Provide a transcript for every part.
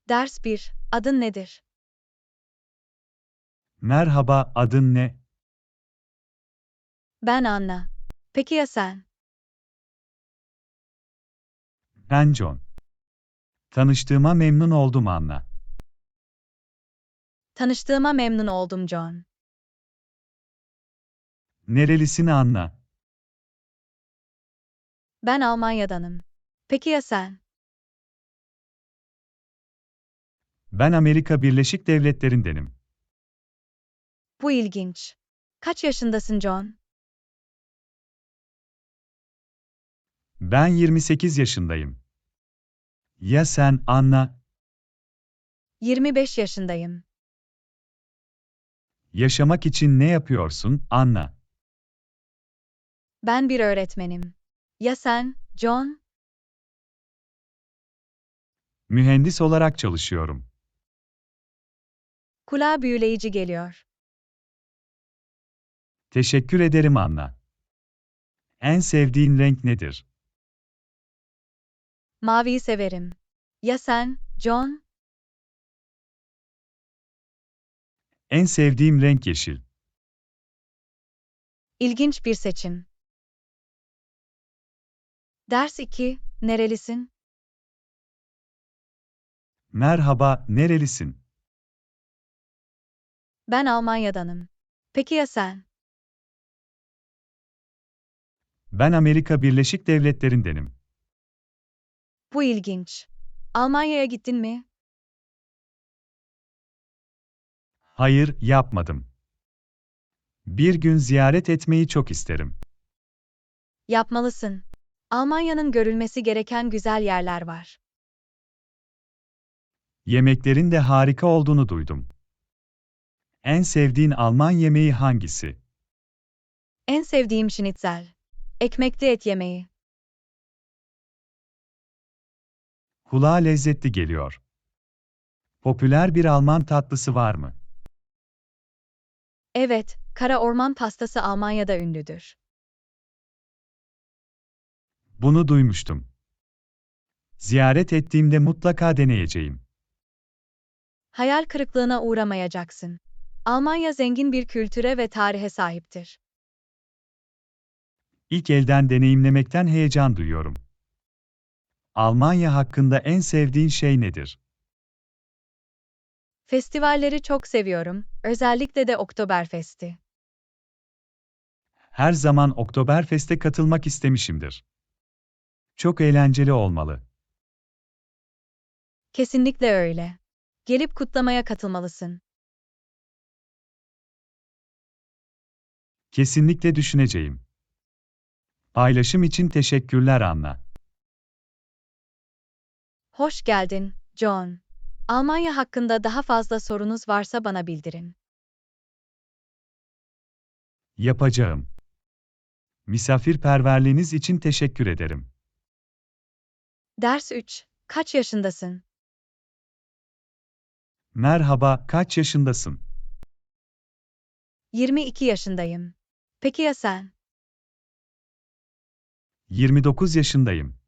Ders 1. Adın nedir? Merhaba, adın ne? Ben Anna. Peki ya sen? Ben John. Tanıştığıma memnun oldum Anna. Tanıştığıma memnun oldum John. Nerelisin Anna? Ben Almanya'danım. Peki ya sen? Ben Amerika Birleşik Devletleri'ndenim. Bu ilginç. Kaç yaşındasın John? Ben 28 yaşındayım. Ya sen Anna? 25 yaşındayım. Yaşamak için ne yapıyorsun Anna? Ben bir öğretmenim. Ya sen, John? Mühendis olarak çalışıyorum. Kulağa büyüleyici geliyor. Teşekkür ederim Anna. En sevdiğin renk nedir? Maviyi severim. Ya sen, John? En sevdiğim renk yeşil. İlginç bir seçim. Ders 2. Nerelisin? Merhaba, nerelisin? Ben Almanya'danım. Peki ya sen? Ben Amerika Birleşik Devletleri'ndenim. Bu ilginç. Almanya'ya gittin mi? Hayır, yapmadım. Bir gün ziyaret etmeyi çok isterim. Yapmalısın. Almanya'nın görülmesi gereken güzel yerler var. Yemeklerin de harika olduğunu duydum. En sevdiğin Alman yemeği hangisi? En sevdiğim şnitzel. Ekmekli et yemeği. Kulağa lezzetli geliyor. Popüler bir Alman tatlısı var mı? Evet, kara orman pastası Almanya'da ünlüdür. Bunu duymuştum. Ziyaret ettiğimde mutlaka deneyeceğim. Hayal kırıklığına uğramayacaksın. Almanya zengin bir kültüre ve tarihe sahiptir. İlk elden deneyimlemekten heyecan duyuyorum. Almanya hakkında en sevdiğin şey nedir? Festivalleri çok seviyorum, özellikle de Oktoberfest'i. Her zaman Oktoberfest'e katılmak istemişimdir. Çok eğlenceli olmalı. Kesinlikle öyle. Gelip kutlamaya katılmalısın. Kesinlikle düşüneceğim. Paylaşım için teşekkürler Anna. Hoş geldin, John. Almanya hakkında daha fazla sorunuz varsa bana bildirin. Yapacağım. Misafirperverliğiniz için teşekkür ederim. Ders 3. Kaç yaşındasın? Merhaba, kaç yaşındasın? 22 yaşındayım. Peki ya sen? 29 yaşındayım.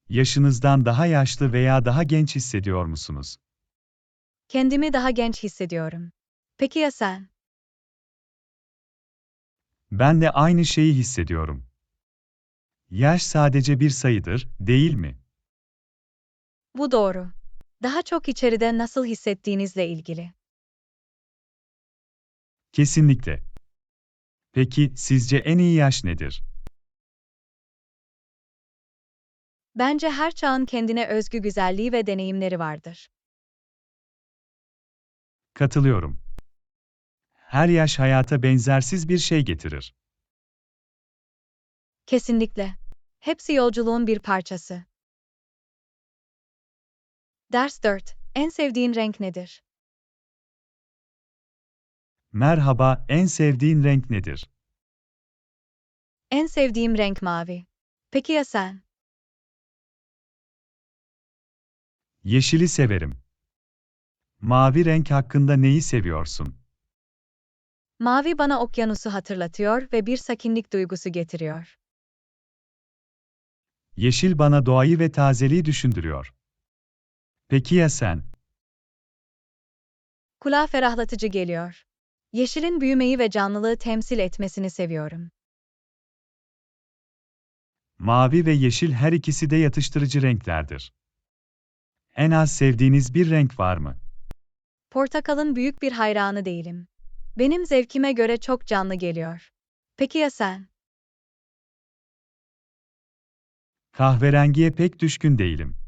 Yaşınızdan daha yaşlı veya daha genç hissediyor musunuz? Kendimi daha genç hissediyorum. Peki ya sen? Ben de aynı şeyi hissediyorum. Yaş sadece bir sayıdır, değil mi? Bu doğru. Daha çok içeride nasıl hissettiğinizle ilgili. Kesinlikle. Peki, sizce en iyi yaş nedir? Bence her çağın kendine özgü güzelliği ve deneyimleri vardır. Katılıyorum. Her yaş hayata benzersiz bir şey getirir. Kesinlikle. Hepsi yolculuğun bir parçası. Ders 4. En sevdiğin renk nedir? Merhaba, en sevdiğin renk nedir? En sevdiğim renk mavi. Peki ya sen? Yeşili severim. Mavi renk hakkında neyi seviyorsun? Mavi bana okyanusu hatırlatıyor ve bir sakinlik duygusu getiriyor. Yeşil bana doğayı ve tazeliği düşündürüyor. Peki ya sen? Kulağa ferahlatıcı geliyor. Yeşilin büyümeyi ve canlılığı temsil etmesini seviyorum. Mavi ve yeşil her ikisi de yatıştırıcı renklerdir. En az sevdiğiniz bir renk var mı? Portakalın büyük bir hayranı değilim. Benim zevkime göre çok canlı geliyor. Peki ya sen? Kahverengiye pek düşkün değilim.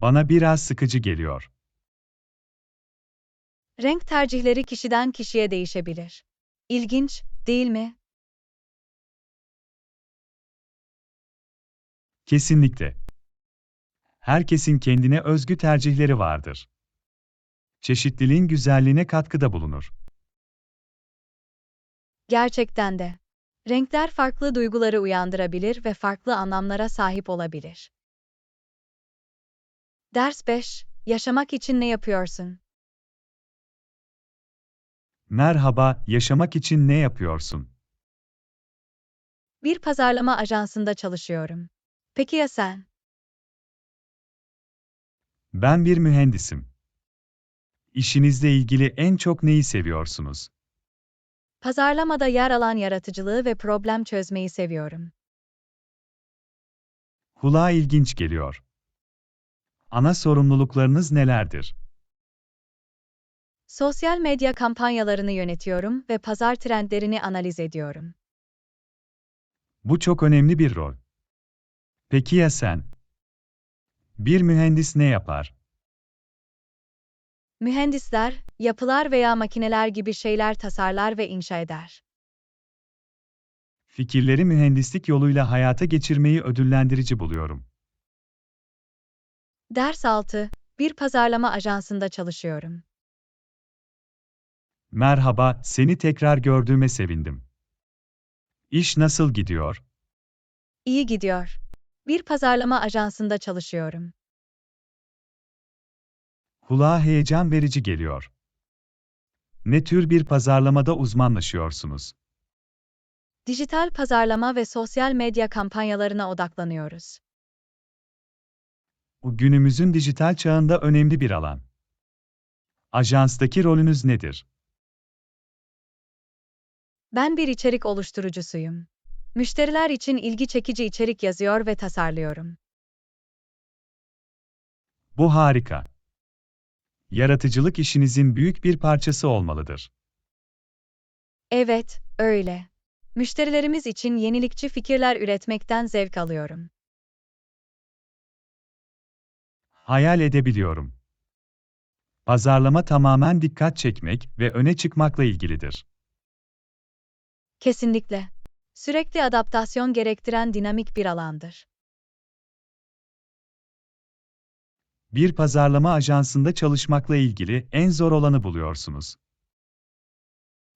Bana biraz sıkıcı geliyor. Renk tercihleri kişiden kişiye değişebilir. İlginç, değil mi? Kesinlikle. Herkesin kendine özgü tercihleri vardır. Çeşitliliğin güzelliğine katkıda bulunur. Gerçekten de. Renkler farklı duyguları uyandırabilir ve farklı anlamlara sahip olabilir. Ders 5. Yaşamak için ne yapıyorsun? Merhaba, yaşamak için ne yapıyorsun? Bir pazarlama ajansında çalışıyorum. Peki ya sen? Ben bir mühendisim. İşinizle ilgili en çok neyi seviyorsunuz? Pazarlamada yer alan yaratıcılığı ve problem çözmeyi seviyorum. Kulağa ilginç geliyor. Ana sorumluluklarınız nelerdir? Sosyal medya kampanyalarını yönetiyorum ve pazar trendlerini analiz ediyorum. Bu çok önemli bir rol. Peki ya sen? Bir mühendis ne yapar? Mühendisler, yapılar veya makineler gibi şeyler tasarlar ve inşa eder. Fikirleri mühendislik yoluyla hayata geçirmeyi ödüllendirici buluyorum. Ders 6. Bir pazarlama ajansında çalışıyorum. Merhaba, seni tekrar gördüğüme sevindim. İş nasıl gidiyor? İyi gidiyor. Bir pazarlama ajansında çalışıyorum. Kulağa heyecan verici geliyor. Ne tür bir pazarlamada uzmanlaşıyorsunuz? Dijital pazarlama ve sosyal medya kampanyalarına odaklanıyoruz. Bu günümüzün dijital çağında önemli bir alan. Ajanstaki rolünüz nedir? Ben bir içerik oluşturucusuyum. Müşteriler için ilgi çekici içerik yazıyor ve tasarlıyorum. Bu harika. Yaratıcılık işinizin büyük bir parçası olmalıdır. Evet, öyle. Müşterilerimiz için yenilikçi fikirler üretmekten zevk alıyorum. Hayal edebiliyorum. Pazarlama tamamen dikkat çekmek ve öne çıkmakla ilgilidir. Kesinlikle. Sürekli adaptasyon gerektiren dinamik bir alandır. Bir pazarlama ajansında çalışmakla ilgili en zor olanı buluyorsunuz.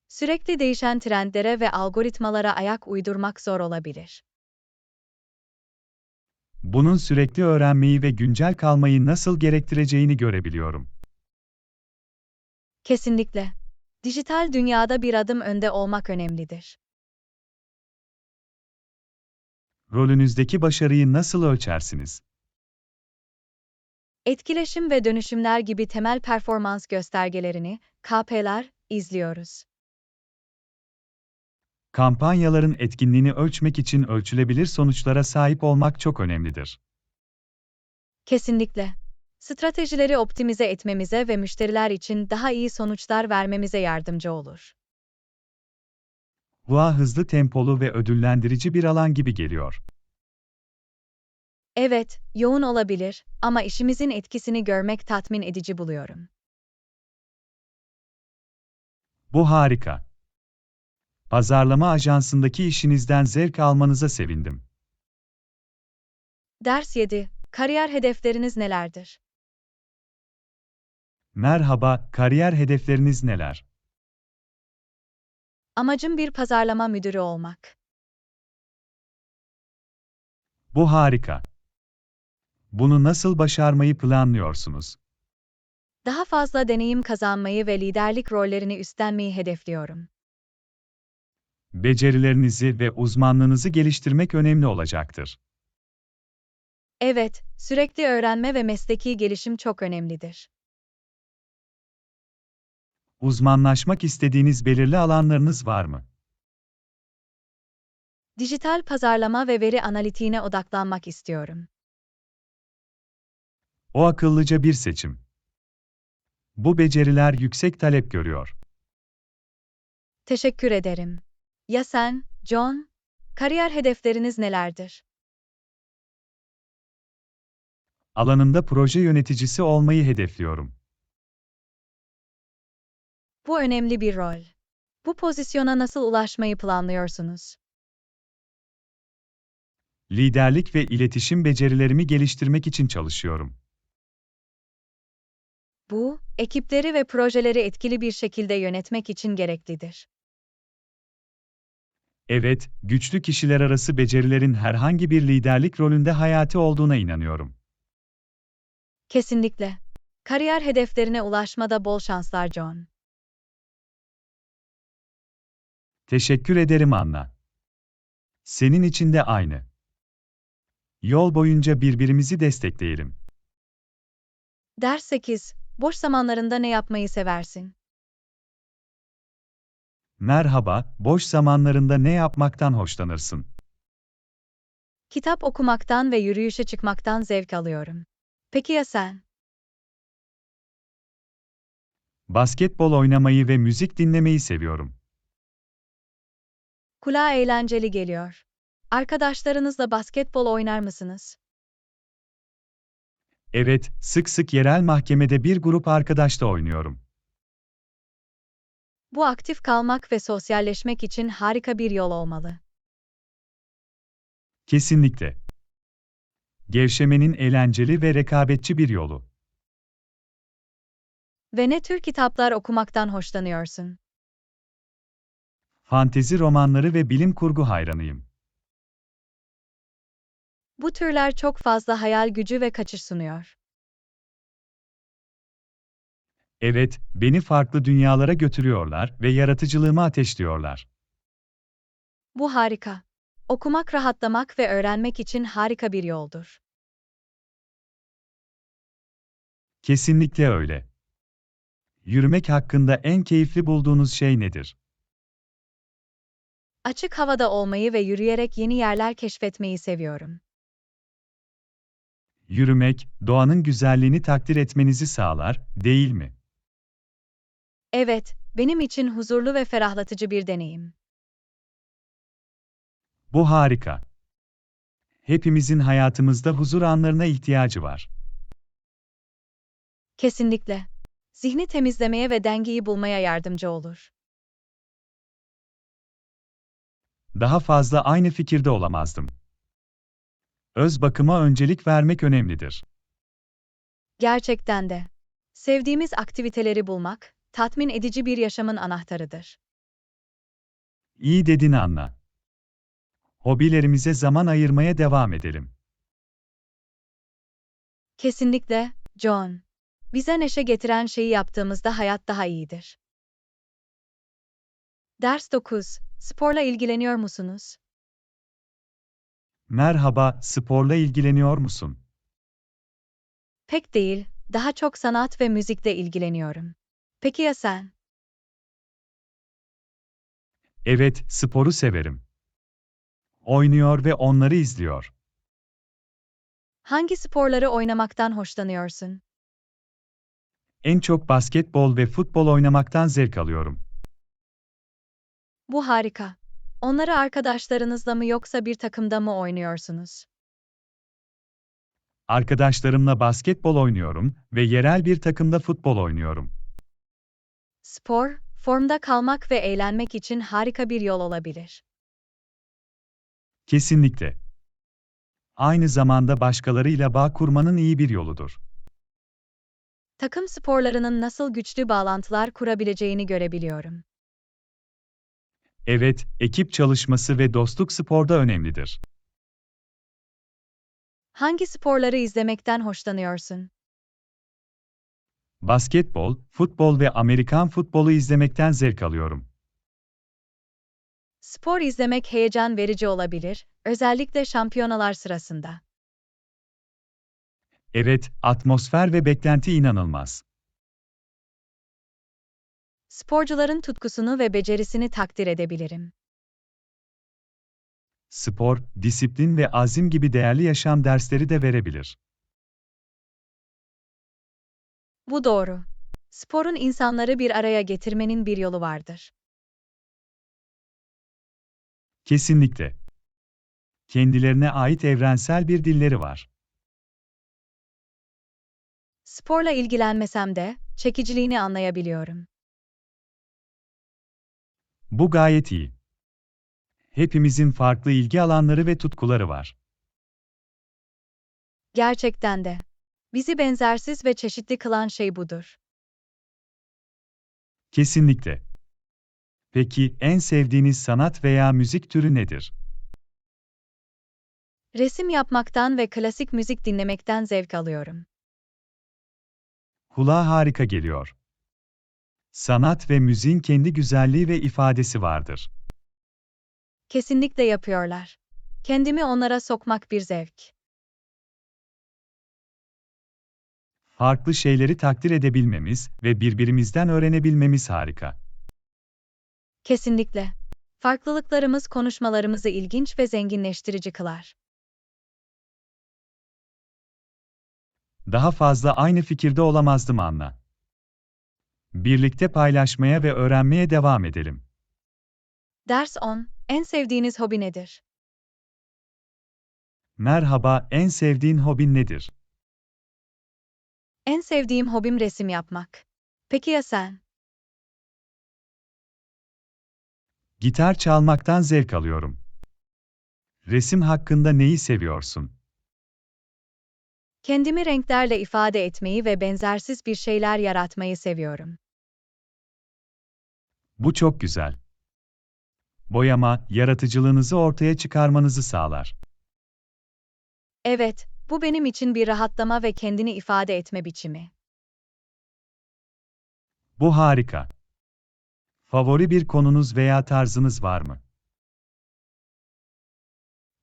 Sürekli değişen trendlere ve algoritmalara ayak uydurmak zor olabilir. Bunun sürekli öğrenmeyi ve güncel kalmayı nasıl gerektireceğini görebiliyorum. Kesinlikle. Dijital dünyada bir adım önde olmak önemlidir. Rolünüzdeki başarıyı nasıl ölçersiniz? Etkileşim ve dönüşümler gibi temel performans göstergelerini, KP'ler, izliyoruz. Kampanyaların etkinliğini ölçmek için ölçülebilir sonuçlara sahip olmak çok önemlidir. Kesinlikle. Stratejileri optimize etmemize ve müşteriler için daha iyi sonuçlar vermemize yardımcı olur. Bu hızlı tempolu ve ödüllendirici bir alan gibi geliyor. Evet, yoğun olabilir ama işimizin etkisini görmek tatmin edici buluyorum. Bu harika. Pazarlama ajansındaki işinizden zevk almanıza sevindim. Ders 7. Kariyer hedefleriniz nelerdir? Merhaba, kariyer hedefleriniz neler? Amacım bir pazarlama müdürü olmak. Bu harika. Bunu nasıl başarmayı planlıyorsunuz? Daha fazla deneyim kazanmayı ve liderlik rollerini üstlenmeyi hedefliyorum. Becerilerinizi ve uzmanlığınızı geliştirmek önemli olacaktır. Evet, sürekli öğrenme ve mesleki gelişim çok önemlidir. Uzmanlaşmak istediğiniz belirli alanlarınız var mı? Dijital pazarlama ve veri analitiğine odaklanmak istiyorum. O akıllıca bir seçim. Bu beceriler yüksek talep görüyor. Teşekkür ederim. Ya sen, John? Kariyer hedefleriniz nelerdir? Alanımda proje yöneticisi olmayı hedefliyorum. Bu önemli bir rol. Bu pozisyona nasıl ulaşmayı planlıyorsunuz? Liderlik ve iletişim becerilerimi geliştirmek için çalışıyorum. Bu, ekipleri ve projeleri etkili bir şekilde yönetmek için gereklidir. Evet, güçlü kişiler arası becerilerin herhangi bir liderlik rolünde hayati olduğuna inanıyorum. Kesinlikle. Kariyer hedeflerine ulaşmada bol şanslar John. Teşekkür ederim Anna. Senin için de aynı. Yol boyunca birbirimizi destekleyelim. Ders 8. Boş zamanlarında ne yapmayı seversin? Merhaba, boş zamanlarında ne yapmaktan hoşlanırsın? Kitap okumaktan ve yürüyüşe çıkmaktan zevk alıyorum. Peki ya sen? Basketbol oynamayı ve müzik dinlemeyi seviyorum. Kulağa eğlenceli geliyor. Arkadaşlarınızla basketbol oynar mısınız? Evet, sık sık yerel mahkemede bir grup arkadaşla oynuyorum. Bu aktif kalmak ve sosyalleşmek için harika bir yol olmalı. Kesinlikle. Gevşemenin eğlenceli ve rekabetçi bir yolu. Ve ne tür kitaplar okumaktan hoşlanıyorsun? Fantezi romanları ve bilim kurgu hayranıyım. Bu türler çok fazla hayal gücü ve kaçış sunuyor. Evet, beni farklı dünyalara götürüyorlar ve yaratıcılığımı ateşliyorlar. Bu harika. Okumak rahatlamak ve öğrenmek için harika bir yoldur. Kesinlikle öyle. Yürümek hakkında en keyifli bulduğunuz şey nedir? Açık havada olmayı ve yürüyerek yeni yerler keşfetmeyi seviyorum. Yürümek, doğanın güzelliğini takdir etmenizi sağlar, değil mi? Evet, benim için huzurlu ve ferahlatıcı bir deneyim. Bu harika. Hepimizin hayatımızda huzur anlarına ihtiyacı var. Kesinlikle. Zihni temizlemeye ve dengeyi bulmaya yardımcı olur. Daha fazla aynı fikirde olamazdım. Öz bakıma öncelik vermek önemlidir. Gerçekten de. Sevdiğimiz aktiviteleri bulmak, tatmin edici bir yaşamın anahtarıdır. İyi dedin Anna. Hobilerimize zaman ayırmaya devam edelim. Kesinlikle, John. Bize neşe getiren şeyi yaptığımızda hayat daha iyidir. Ders 9. Sporla ilgileniyor musunuz? Merhaba, sporla ilgileniyor musun? Pek değil, daha çok sanat ve müzikle ilgileniyorum. Peki ya sen? Evet, sporu severim. Oynuyor ve onları izliyor. Hangi sporları oynamaktan hoşlanıyorsun? En çok basketbol ve futbol oynamaktan zevk alıyorum. Bu harika. Onları arkadaşlarınızla mı yoksa bir takımda mı oynuyorsunuz? Arkadaşlarımla basketbol oynuyorum ve yerel bir takımda futbol oynuyorum. Spor, formda kalmak ve eğlenmek için harika bir yol olabilir. Kesinlikle. Aynı zamanda başkalarıyla bağ kurmanın iyi bir yoludur. Takım sporlarının nasıl güçlü bağlantılar kurabileceğini görebiliyorum. Evet, ekip çalışması ve dostluk sporda önemlidir. Hangi sporları izlemekten hoşlanıyorsun? Basketbol, futbol ve Amerikan futbolu izlemekten zevk alıyorum. Spor izlemek heyecan verici olabilir, özellikle şampiyonalar sırasında. Evet, atmosfer ve beklenti inanılmaz. Sporcuların tutkusunu ve becerisini takdir edebilirim. Spor, disiplin ve azim gibi değerli yaşam dersleri de verebilir. Bu doğru. Sporun insanları bir araya getirmenin bir yolu vardır. Kesinlikle. Kendilerine ait evrensel bir dilleri var. Sporla ilgilenmesem de çekiciliğini anlayabiliyorum. Bu gayet iyi. Hepimizin farklı ilgi alanları ve tutkuları var. Gerçekten de. Bizi benzersiz ve çeşitli kılan şey budur. Kesinlikle. Peki, en sevdiğiniz sanat veya müzik türü nedir? Resim yapmaktan ve klasik müzik dinlemekten zevk alıyorum. Kulağa harika geliyor. Sanat ve müziğin kendi güzelliği ve ifadesi vardır. Kesinlikle yapıyorlar. Kendimi onlara sokmak bir zevk. Farklı şeyleri takdir edebilmemiz ve birbirimizden öğrenebilmemiz harika. Kesinlikle. Farklılıklarımız konuşmalarımızı ilginç ve zenginleştirici kılar. Daha fazla aynı fikirde olamazdım Anna. Birlikte paylaşmaya ve öğrenmeye devam edelim. Ders 10. En sevdiğiniz hobi nedir? Merhaba, en sevdiğin hobin nedir? En sevdiğim hobim resim yapmak. Peki ya sen? Gitar çalmaktan zevk alıyorum. Resim hakkında neyi seviyorsun? Kendimi renklerle ifade etmeyi ve benzersiz bir şeyler yaratmayı seviyorum. Bu çok güzel. Boyama, yaratıcılığınızı ortaya çıkarmanızı sağlar. Evet, bu benim için bir rahatlama ve kendini ifade etme biçimi. Bu harika. Favori bir konunuz veya tarzınız var mı?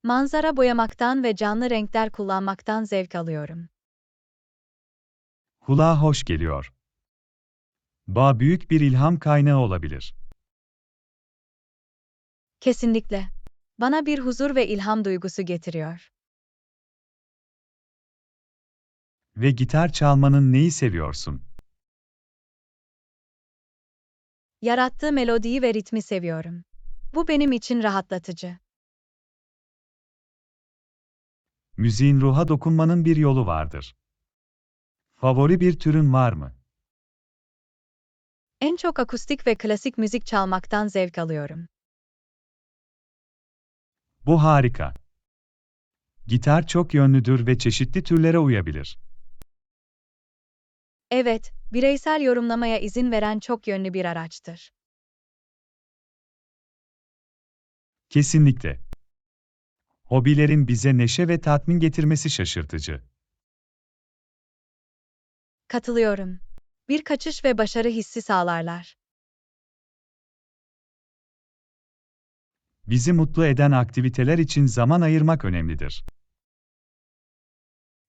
Manzara boyamaktan ve canlı renkler kullanmaktan zevk alıyorum. Kulağa hoş geliyor. Doğa büyük bir ilham kaynağı olabilir. Kesinlikle. Bana bir huzur ve ilham duygusu getiriyor. Ve gitar çalmanın neyi seviyorsun? Yarattığı melodiyi ve ritmi seviyorum. Bu benim için rahatlatıcı. Müziğin ruha dokunmanın bir yolu vardır. Favori bir türün var mı? En çok akustik ve klasik müzik çalmaktan zevk alıyorum. Bu harika. Gitar çok yönlüdür ve çeşitli türlere uyabilir. Evet, bireysel yorumlamaya izin veren çok yönlü bir araçtır. Kesinlikle. Hobilerin bize neşe ve tatmin getirmesi şaşırtıcı. Katılıyorum. Bir kaçış ve başarı hissi sağlarlar. Bizi mutlu eden aktiviteler için zaman ayırmak önemlidir.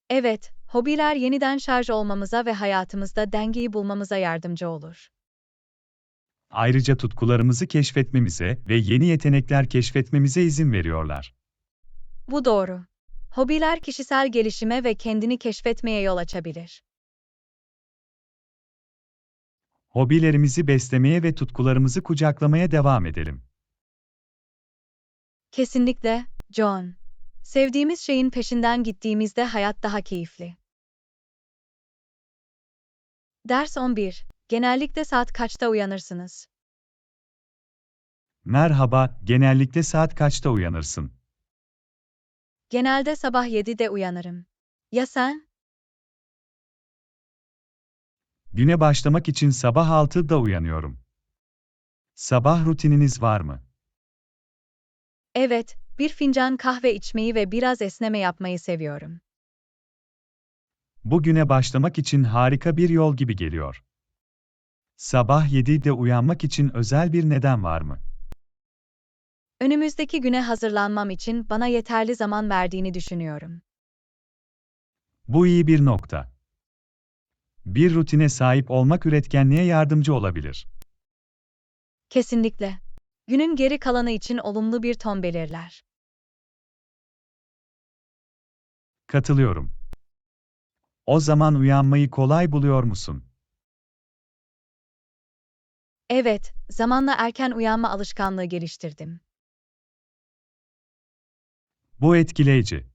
Evet, hobiler yeniden şarj olmamıza ve hayatımızda dengeyi bulmamıza yardımcı olur. Ayrıca tutkularımızı keşfetmemize ve yeni yetenekler keşfetmemize izin veriyorlar. Bu doğru. Hobiler kişisel gelişime ve kendini keşfetmeye yol açabilir. Hobilerimizi beslemeye ve tutkularımızı kucaklamaya devam edelim. Kesinlikle, John. Sevdiğimiz şeyin peşinden gittiğimizde hayat daha keyifli. Ders 11. Genellikle saat kaçta uyanırsınız? Merhaba, genellikle saat kaçta uyanırsın? Genelde sabah 7'de uyanırım. Ya sen? Güne başlamak için sabah 6'da uyanıyorum. Sabah rutininiz var mı? Evet, bir fincan kahve içmeyi ve biraz esneme yapmayı seviyorum. Bu güne başlamak için harika bir yol gibi geliyor. Sabah 7'de uyanmak için özel bir neden var mı? Önümüzdeki güne hazırlanmam için bana yeterli zaman verdiğini düşünüyorum. Bu iyi bir nokta. Bir rutine sahip olmak üretkenliğe yardımcı olabilir. Kesinlikle. Günün geri kalanı için olumlu bir ton belirler. Katılıyorum. O zaman uyanmayı kolay buluyor musun? Evet, zamanla erken uyanma alışkanlığı geliştirdim. Bu etkileyici.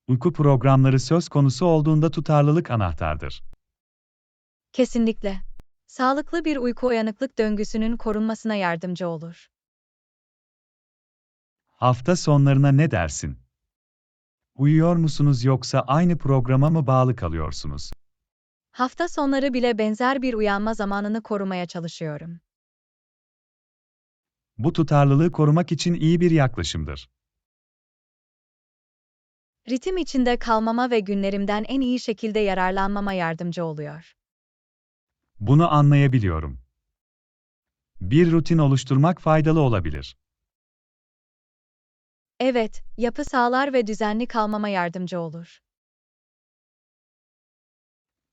Uyku programları söz konusu olduğunda tutarlılık anahtardır. Kesinlikle. Sağlıklı bir uyku uyanıklık döngüsünün korunmasına yardımcı olur. Hafta sonlarına ne dersin? Uyuyor musunuz yoksa aynı programa mı bağlı kalıyorsunuz? Hafta sonları bile benzer bir uyanma zamanını korumaya çalışıyorum. Bu tutarlılığı korumak için iyi bir yaklaşımdır. Ritim içinde kalmama ve günlerimden en iyi şekilde yararlanmama yardımcı oluyor. Bunu anlayabiliyorum. Bir rutin oluşturmak faydalı olabilir. Evet, yapı sağlar ve düzenli kalmama yardımcı olur.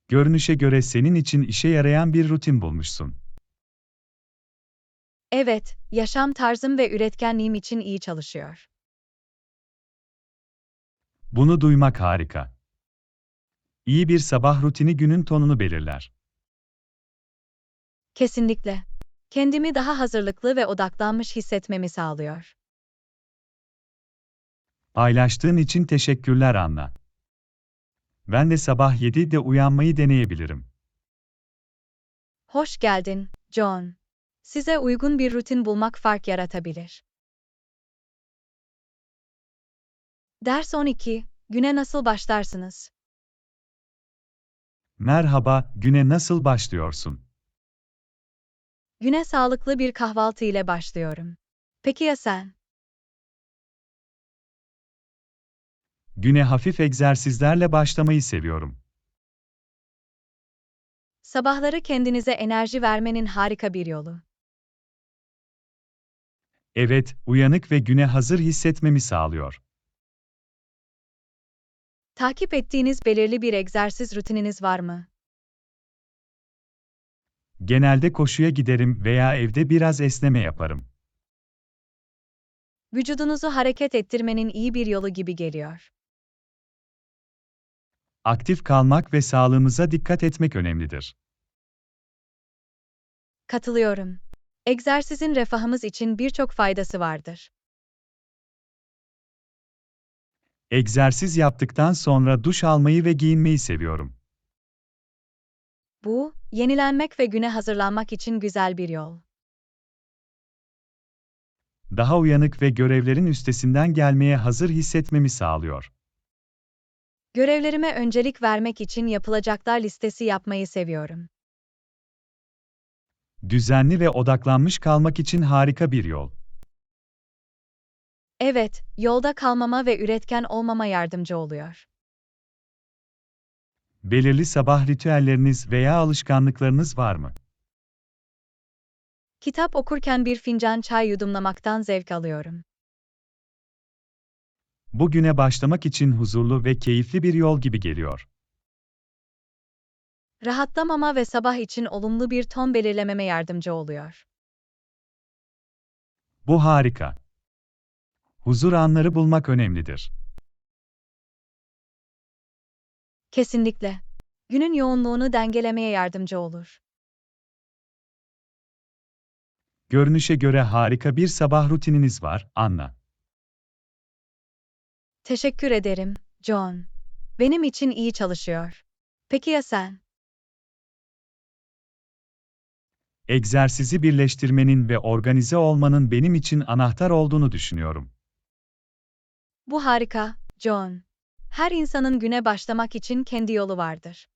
Görünüşe göre senin için işe yarayan bir rutin bulmuşsun. Evet, yaşam tarzım ve üretkenliğim için iyi çalışıyor. Bunu duymak harika. İyi bir sabah rutini günün tonunu belirler. Kesinlikle. Kendimi daha hazırlıklı ve odaklanmış hissetmemi sağlıyor. Paylaştığın için teşekkürler Anna. Ben de sabah 7'de uyanmayı deneyebilirim. Hoş geldin, John. Size uygun bir rutin bulmak fark yaratabilir. Ders 12. Güne nasıl başlarsınız? Merhaba, güne nasıl başlıyorsun? Güne sağlıklı bir kahvaltı ile başlıyorum. Peki ya sen? Güne hafif egzersizlerle başlamayı seviyorum. Sabahları kendinize enerji vermenin harika bir yolu. Evet, uyanık ve güne hazır hissetmemi sağlıyor. Takip ettiğiniz belirli bir egzersiz rutininiz var mı? Genelde koşuya giderim veya evde biraz esneme yaparım. Vücudunuzu hareket ettirmenin iyi bir yolu gibi geliyor. Aktif kalmak ve sağlığımıza dikkat etmek önemlidir. Katılıyorum. Egzersizin refahımız için birçok faydası vardır. Egzersiz yaptıktan sonra duş almayı ve giyinmeyi seviyorum. Bu, yenilenmek ve güne hazırlanmak için güzel bir yol. Daha uyanık ve görevlerin üstesinden gelmeye hazır hissetmemi sağlıyor. Görevlerime öncelik vermek için yapılacaklar listesi yapmayı seviyorum. Düzenli ve odaklanmış kalmak için harika bir yol. Evet, yolda kalmama ve üretken olmama yardımcı oluyor. Belirli sabah ritüelleriniz veya alışkanlıklarınız var mı? Kitap okurken bir fincan çay yudumlamaktan zevk alıyorum. Bugüne başlamak için huzurlu ve keyifli bir yol gibi geliyor. Rahatlamama ve sabah için olumlu bir ton belirlememe yardımcı oluyor. Bu harika. Huzur anları bulmak önemlidir. Kesinlikle. Günün yoğunluğunu dengelemeye yardımcı olur. Görünüşe göre harika bir sabah rutininiz var, Anna. Teşekkür ederim, John. Benim için iyi çalışıyor. Peki ya sen? Egzersizi birleştirmenin ve organize olmanın benim için anahtar olduğunu düşünüyorum. Bu harika, John. Her insanın güne başlamak için kendi yolu vardır.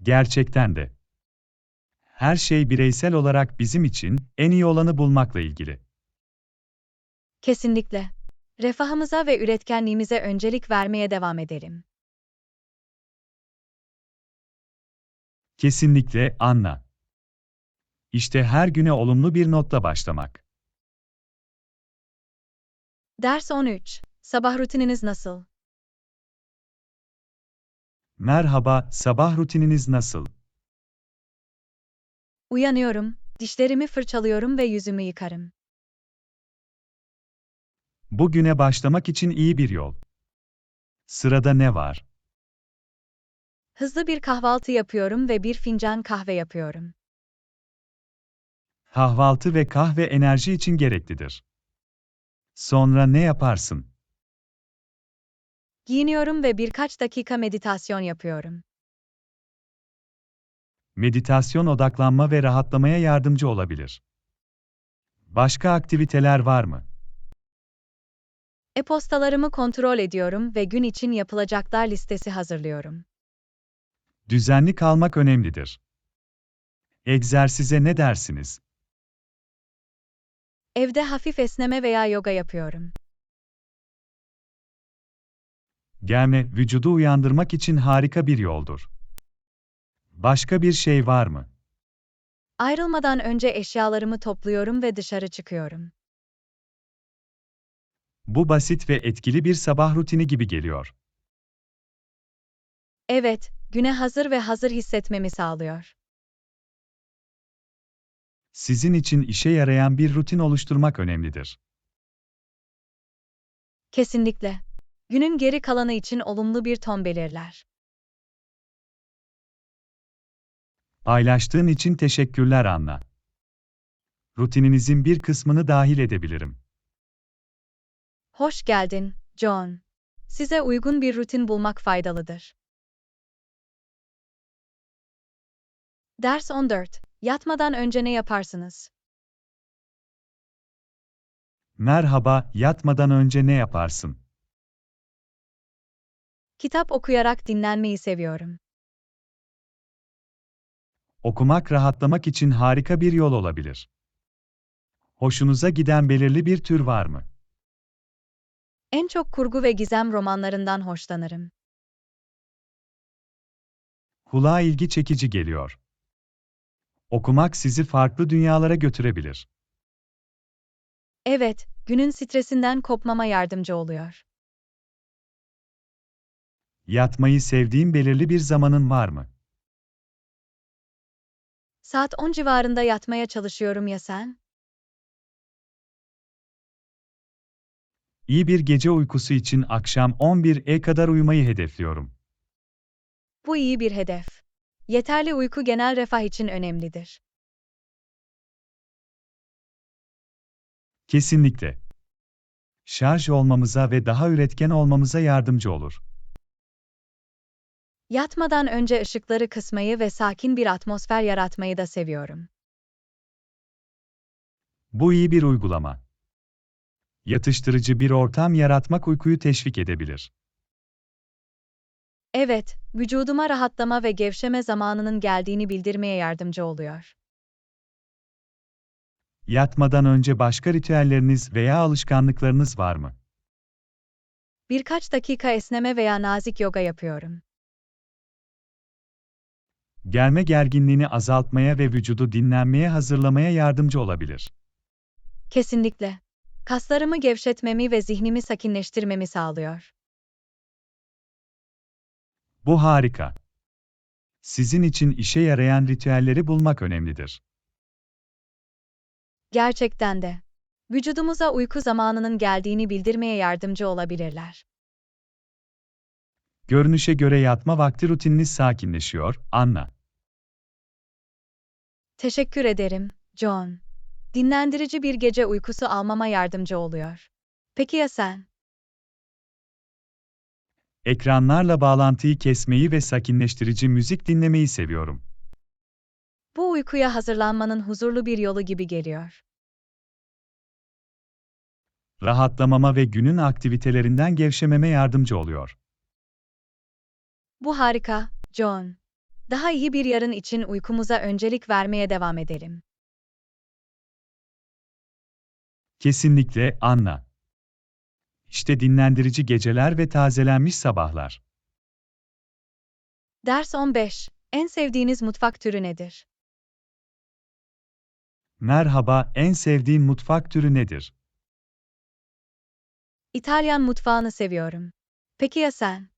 Gerçekten de. Her şey bireysel olarak bizim için en iyi olanı bulmakla ilgili. Kesinlikle. Refahımıza ve üretkenliğimize öncelik vermeye devam edelim. Kesinlikle, Anna. İşte her güne olumlu bir notla başlamak. Ders 13. Sabah rutininiz nasıl? Merhaba, sabah rutininiz nasıl? Uyanıyorum, dişlerimi fırçalıyorum ve yüzümü yıkarım. Bugüne başlamak için iyi bir yol. Sırada ne var? Hızlı bir kahvaltı yapıyorum ve bir fincan kahve yapıyorum. Kahvaltı ve kahve enerji için gereklidir. Sonra ne yaparsın? Giyiniyorum ve birkaç dakika meditasyon yapıyorum. Meditasyon odaklanma ve rahatlamaya yardımcı olabilir. Başka aktiviteler var mı? E-postalarımı kontrol ediyorum ve gün için yapılacaklar listesi hazırlıyorum. Düzenli kalmak önemlidir. Egzersize ne dersiniz? Evde hafif esneme veya yoga yapıyorum. Gelme, vücudu uyandırmak için harika bir yoldur. Başka bir şey var mı? Ayrılmadan önce eşyalarımı topluyorum ve dışarı çıkıyorum. Bu basit ve etkili bir sabah rutini gibi geliyor. Evet, güne hazır hissetmemi sağlıyor. Sizin için işe yarayan bir rutin oluşturmak önemlidir. Kesinlikle. Günün geri kalanı için olumlu bir ton belirler. Paylaştığın için teşekkürler Anna. Rutininizin bir kısmını dahil edebilirim. Hoş geldin, John. Size uygun bir rutin bulmak faydalıdır. Ders 14. Yatmadan önce ne yaparsınız? Merhaba, yatmadan önce ne yaparsın? Kitap okuyarak dinlenmeyi seviyorum. Okumak rahatlamak için harika bir yol olabilir. Hoşunuza giden belirli bir tür var mı? En çok kurgu ve gizem romanlarından hoşlanırım. Kulağa ilgi çekici geliyor. Okumak sizi farklı dünyalara götürebilir. Evet, günün stresinden kopmama yardımcı oluyor. Yatmayı sevdiğin belirli bir zamanın var mı? Saat 10 civarında yatmaya çalışıyorum ya sen? İyi bir gece uykusu için akşam 11'e kadar uyumayı hedefliyorum. Bu iyi bir hedef. Yeterli uyku genel refah için önemlidir. Kesinlikle. Şarj olmamıza ve daha üretken olmamıza yardımcı olur. Yatmadan önce ışıkları kısmayı ve sakin bir atmosfer yaratmayı da seviyorum. Bu iyi bir uygulama. Yatıştırıcı bir ortam yaratmak uykuyu teşvik edebilir. Evet, vücuduma rahatlama ve gevşeme zamanının geldiğini bildirmeye yardımcı oluyor. Yatmadan önce başka ritüelleriniz veya alışkanlıklarınız var mı? Birkaç dakika esneme veya nazik yoga yapıyorum. Germe gerginliğini azaltmaya ve vücudu dinlenmeye hazırlamaya yardımcı olabilir. Kesinlikle. Kaslarımı gevşetmemi ve zihnimi sakinleştirmemi sağlıyor. Bu harika. Sizin için işe yarayan ritüelleri bulmak önemlidir. Gerçekten de. Vücudumuza uyku zamanının geldiğini bildirmeye yardımcı olabilirler. Görünüşe göre yatma vakti rutininiz sakinleşiyor, Anna. Teşekkür ederim, John. Dinlendirici bir gece uykusu almama yardımcı oluyor. Peki ya sen? Ekranlarla bağlantıyı kesmeyi ve sakinleştirici müzik dinlemeyi seviyorum. Bu uykuya hazırlanmanın huzurlu bir yolu gibi geliyor. Rahatlamama ve günün aktivitelerinden gevşememe yardımcı oluyor. Bu harika, John. Daha iyi bir yarın için uykumuza öncelik vermeye devam edelim. Kesinlikle, Anna. İşte dinlendirici geceler ve tazelenmiş sabahlar. Ders 15. En sevdiğiniz mutfak türü nedir? Merhaba, en sevdiğin mutfak türü nedir? İtalyan mutfağını seviyorum. Peki ya sen?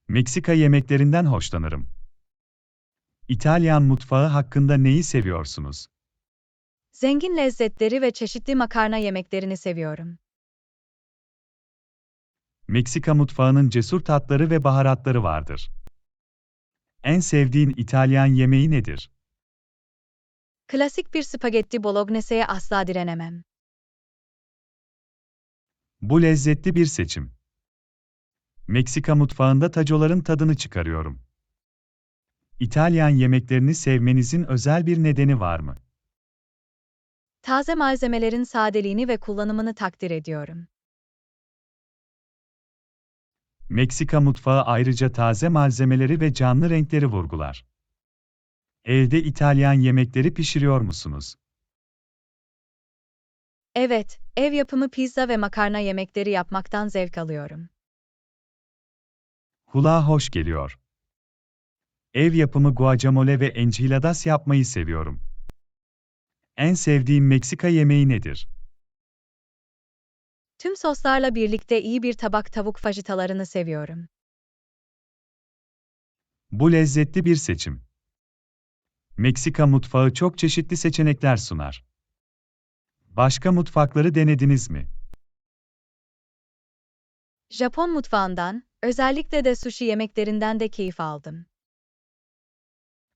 Meksika yemeklerinden hoşlanırım. İtalyan mutfağı hakkında neyi seviyorsunuz? Zengin lezzetleri ve çeşitli makarna yemeklerini seviyorum. Meksika mutfağının cesur tatları ve baharatları vardır. En sevdiğin İtalyan yemeği nedir? Klasik bir spagetti bolognese'ye asla direnemem. Bu lezzetli bir seçim. Meksika mutfağında tacoların tadını çıkarıyorum. İtalyan yemeklerini sevmenizin özel bir nedeni var mı? Taze malzemelerin sadeliğini ve kullanımını takdir ediyorum. Meksika mutfağı ayrıca taze malzemeleri ve canlı renkleri vurgular. Evde İtalyan yemekleri pişiriyor musunuz? Evet, ev yapımı pizza ve makarna yemekleri yapmaktan zevk alıyorum. Kulağa hoş geliyor. Ev yapımı guacamole ve enchiladas yapmayı seviyorum. En sevdiğim Meksika yemeği nedir? Tüm soslarla birlikte iyi bir tabak tavuk fajitalarını seviyorum. Bu lezzetli bir seçim. Meksika mutfağı çok çeşitli seçenekler sunar. Başka mutfakları denediniz mi? Japon mutfağından, özellikle de sushi yemeklerinden de keyif aldım.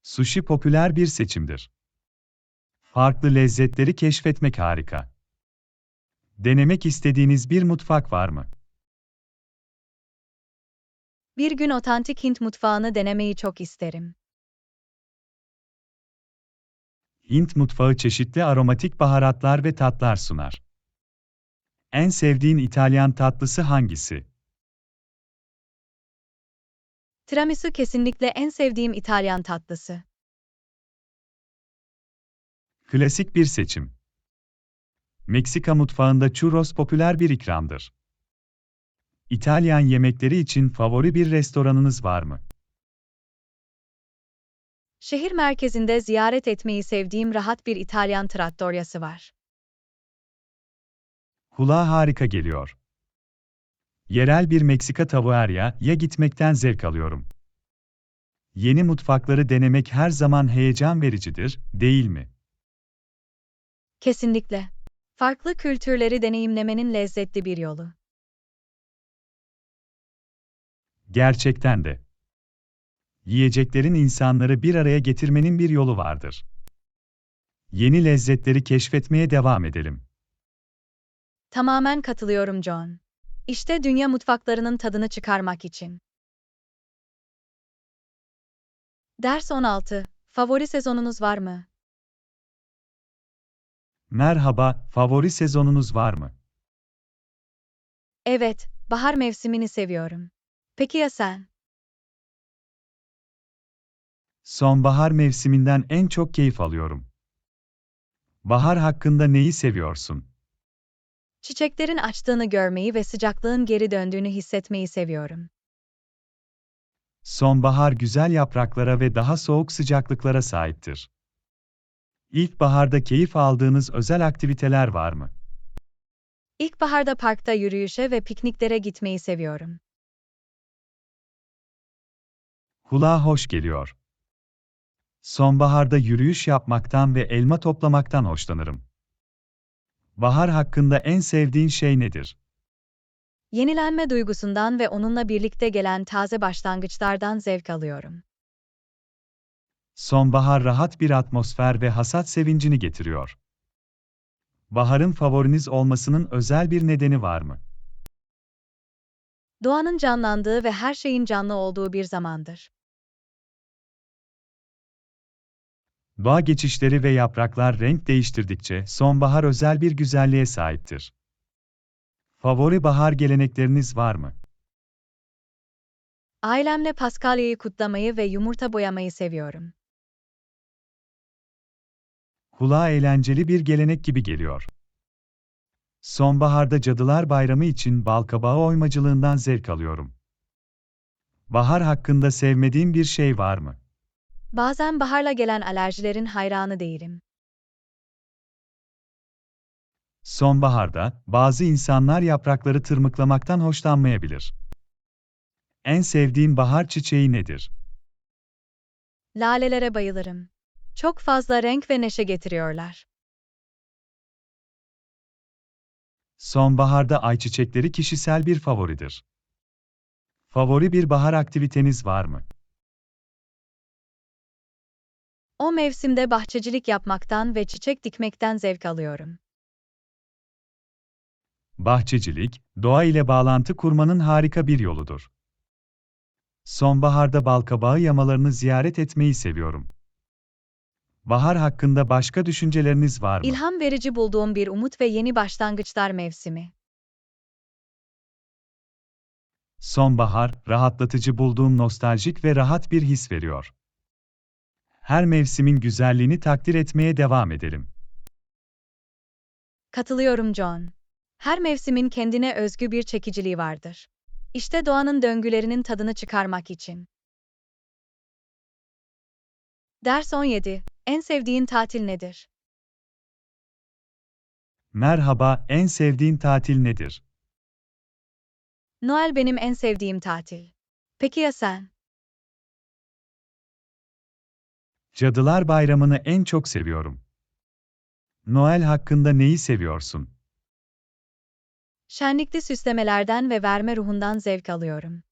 Sushi popüler bir seçimdir. Farklı lezzetleri keşfetmek harika. Denemek istediğiniz bir mutfak var mı? Bir gün otantik Hint mutfağını denemeyi çok isterim. Hint mutfağı çeşitli aromatik baharatlar ve tatlar sunar. En sevdiğin İtalyan tatlısı hangisi? Tiramisu kesinlikle en sevdiğim İtalyan tatlısı. Klasik bir seçim. Meksika mutfağında churros popüler bir ikramdır. İtalyan yemekleri için favori bir restoranınız var mı? Şehir merkezinde ziyaret etmeyi sevdiğim rahat bir İtalyan trattoriası var. Kulağa harika geliyor. Yerel bir Meksika tavuğerya gitmekten zevk alıyorum. Yeni mutfakları denemek her zaman heyecan vericidir, değil mi? Kesinlikle. Farklı kültürleri deneyimlemenin lezzetli bir yolu. Gerçekten de. Yiyeceklerin insanları bir araya getirmenin bir yolu vardır. Yeni lezzetleri keşfetmeye devam edelim. Tamamen katılıyorum John. İşte dünya mutfaklarının tadını çıkarmak için. Ders 16. Favori sezonunuz var mı? Merhaba, favori sezonunuz var mı? Evet, bahar mevsimini seviyorum. Peki ya sen? Sonbahar mevsiminden en çok keyif alıyorum. Bahar hakkında neyi seviyorsun? Çiçeklerin açtığını görmeyi ve sıcaklığın geri döndüğünü hissetmeyi seviyorum. Sonbahar güzel yapraklara ve daha soğuk sıcaklıklara sahiptir. İlkbaharda keyif aldığınız özel aktiviteler var mı? İlkbaharda parkta yürüyüşe ve pikniklere gitmeyi seviyorum. Kulağa hoş geliyor. Sonbaharda yürüyüş yapmaktan ve elma toplamaktan hoşlanırım. Bahar hakkında en sevdiğin şey nedir? Yenilenme duygusundan ve onunla birlikte gelen taze başlangıçlardan zevk alıyorum. Sonbahar rahat bir atmosfer ve hasat sevincini getiriyor. Baharın favoriniz olmasının özel bir nedeni var mı? Doğanın canlandığı ve her şeyin canlı olduğu bir zamandır. Doğa geçişleri ve yapraklar renk değiştirdikçe sonbahar özel bir güzelliğe sahiptir. Favori bahar gelenekleriniz var mı? Ailemle Paskalya'yı kutlamayı ve yumurta boyamayı seviyorum. Kulağa eğlenceli bir gelenek gibi geliyor. Sonbaharda Cadılar Bayramı için balkabağı oymacılığından zevk alıyorum. Bahar hakkında sevmediğin bir şey var mı? Bazen baharla gelen alerjilerin hayranı değilim. Sonbaharda bazı insanlar yaprakları tırmıklamaktan hoşlanmayabilir. En sevdiğin bahar çiçeği nedir? Lalelere bayılırım. Çok fazla renk ve neşe getiriyorlar. Sonbaharda ayçiçekleri kişisel bir favoridir. Favori bir bahar aktiviteniz var mı? O mevsimde bahçecilik yapmaktan ve çiçek dikmekten zevk alıyorum. Bahçecilik, doğa ile bağlantı kurmanın harika bir yoludur. Sonbaharda balkabağı yamalarını ziyaret etmeyi seviyorum. Bahar hakkında başka düşünceleriniz var mı? İlham verici bulduğum bir umut ve yeni başlangıçlar mevsimi. Sonbahar, rahatlatıcı bulduğum nostaljik ve rahat bir his veriyor. Her mevsimin güzelliğini takdir etmeye devam edelim. Katılıyorum John. Her mevsimin kendine özgü bir çekiciliği vardır. İşte doğanın döngülerinin tadını çıkarmak için. Ders 17. En sevdiğin tatil nedir? Merhaba, en sevdiğin tatil nedir? Noel benim en sevdiğim tatil. Peki ya sen? Cadılar Bayramı'nı en çok seviyorum. Noel hakkında neyi seviyorsun? Şenlikli süslemelerden ve verme ruhundan zevk alıyorum.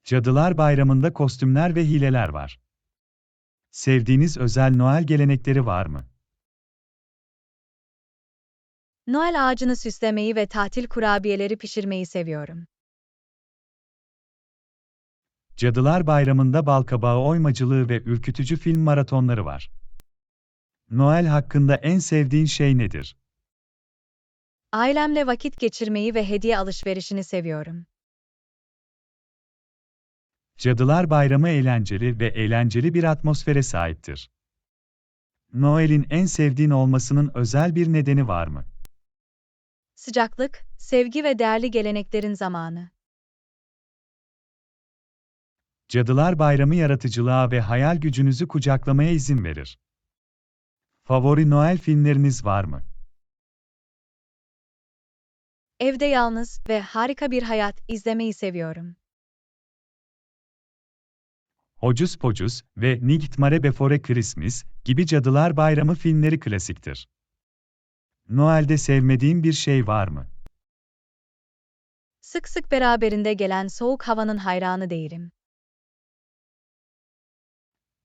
Cadılar Bayramı'nda kostümler ve hileler var. Sevdiğiniz özel Noel gelenekleri var mı? Noel ağacını süslemeyi ve tatil kurabiyeleri pişirmeyi seviyorum. Cadılar Bayramı'nda balkabağı oymacılığı ve ürkütücü film maratonları var. Noel hakkında en sevdiğin şey nedir? Ailemle vakit geçirmeyi ve hediye alışverişini seviyorum. Cadılar Bayramı eğlenceli ve eğlenceli bir atmosfere sahiptir. Noel'in en sevdiğin olmasının özel bir nedeni var mı? Sıcaklık, sevgi ve değerli geleneklerin zamanı. Cadılar Bayramı yaratıcılığa ve hayal gücünüzü kucaklamaya izin verir. Favori Noel filmleriniz var mı? Evde yalnız ve harika bir hayat izlemeyi seviyorum. Hocus Pocus ve Nightmare Before Christmas gibi Cadılar Bayramı filmleri klasiktir. Noel'de sevmediğin bir şey var mı? Sık sık beraberinde gelen soğuk havanın hayranı değilim.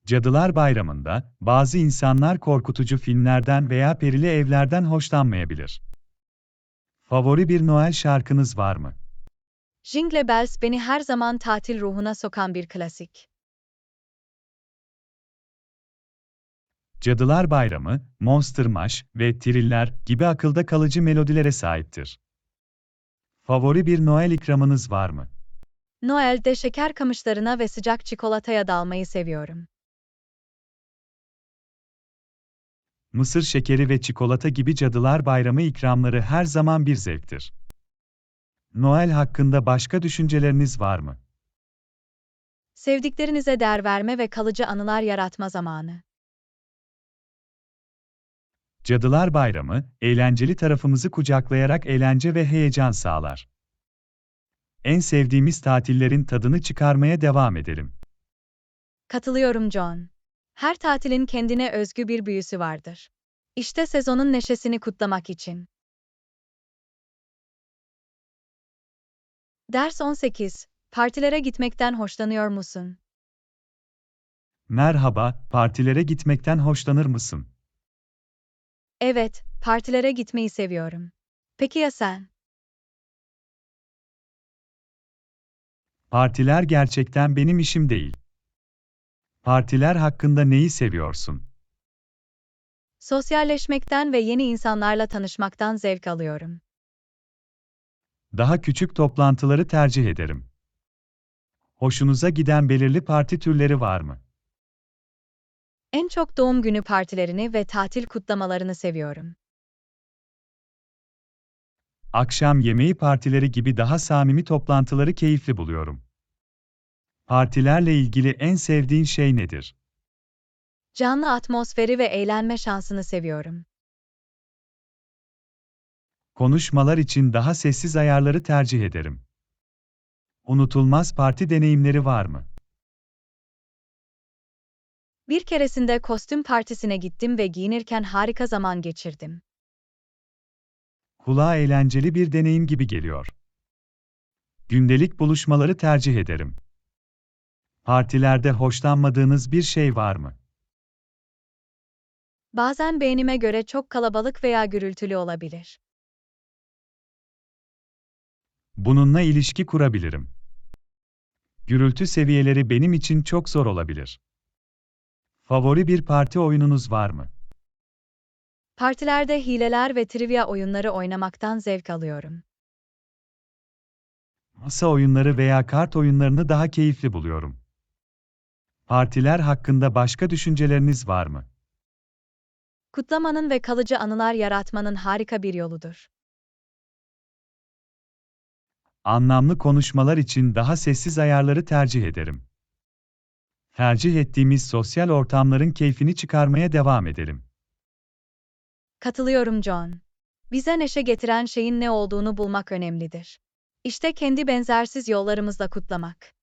Cadılar Bayramı'nda bazı insanlar korkutucu filmlerden veya perili evlerden hoşlanmayabilir. Favori bir Noel şarkınız var mı? Jingle Bells beni her zaman tatil ruhuna sokan bir klasik. Cadılar Bayramı, Monster Mash ve Thriller gibi akılda kalıcı melodilere sahiptir. Favori bir Noel ikramınız var mı? Noel'de şeker kamışlarına ve sıcak çikolataya dalmayı seviyorum. Mısır şekeri ve çikolata gibi Cadılar Bayramı ikramları her zaman bir zevktir. Noel hakkında başka düşünceleriniz var mı? Sevdiklerinize değer verme ve kalıcı anılar yaratma zamanı. Cadılar Bayramı, eğlenceli tarafımızı kucaklayarak eğlence ve heyecan sağlar. En sevdiğimiz tatillerin tadını çıkarmaya devam edelim. Katılıyorum John. Her tatilin kendine özgü bir büyüsü vardır. İşte sezonun neşesini kutlamak için. Ders 18. Partilere gitmekten hoşlanıyor musun? Merhaba, partilere gitmekten hoşlanır mısın? Evet, partilere gitmeyi seviyorum. Peki ya sen? Partiler gerçekten benim işim değil. Partiler hakkında neyi seviyorsun? Sosyalleşmekten ve yeni insanlarla tanışmaktan zevk alıyorum. Daha küçük toplantıları tercih ederim. Hoşunuza giden belirli parti türleri var mı? En çok doğum günü partilerini ve tatil kutlamalarını seviyorum. Akşam yemeği partileri gibi daha samimi toplantıları keyifli buluyorum. Partilerle ilgili en sevdiğin şey nedir? Canlı atmosferi ve eğlenme şansını seviyorum. Konuşmalar için daha sessiz ayarları tercih ederim. Unutulmaz parti deneyimleri var mı? Bir keresinde kostüm partisine gittim ve giyinirken harika zaman geçirdim. Kulağa eğlenceli bir deneyim gibi geliyor. Gündelik buluşmaları tercih ederim. Partilerde hoşlanmadığınız bir şey var mı? Bazen beğenime göre çok kalabalık veya gürültülü olabilir. Bununla ilişki kurabilirim. Gürültü seviyeleri benim için çok zor olabilir. Favori bir parti oyununuz var mı? Partilerde hileler ve trivia oyunları oynamaktan zevk alıyorum. Masa oyunları veya kart oyunlarını daha keyifli buluyorum. Partiler hakkında başka düşünceleriniz var mı? Kutlamanın ve kalıcı anılar yaratmanın harika bir yoludur. Anlamlı konuşmalar için daha sessiz ayarları tercih ederim. Tercih ettiğimiz sosyal ortamların keyfini çıkarmaya devam edelim. Katılıyorum John. Bize neşe getiren şeyin ne olduğunu bulmak önemlidir. İşte kendi benzersiz yollarımızla kutlamak.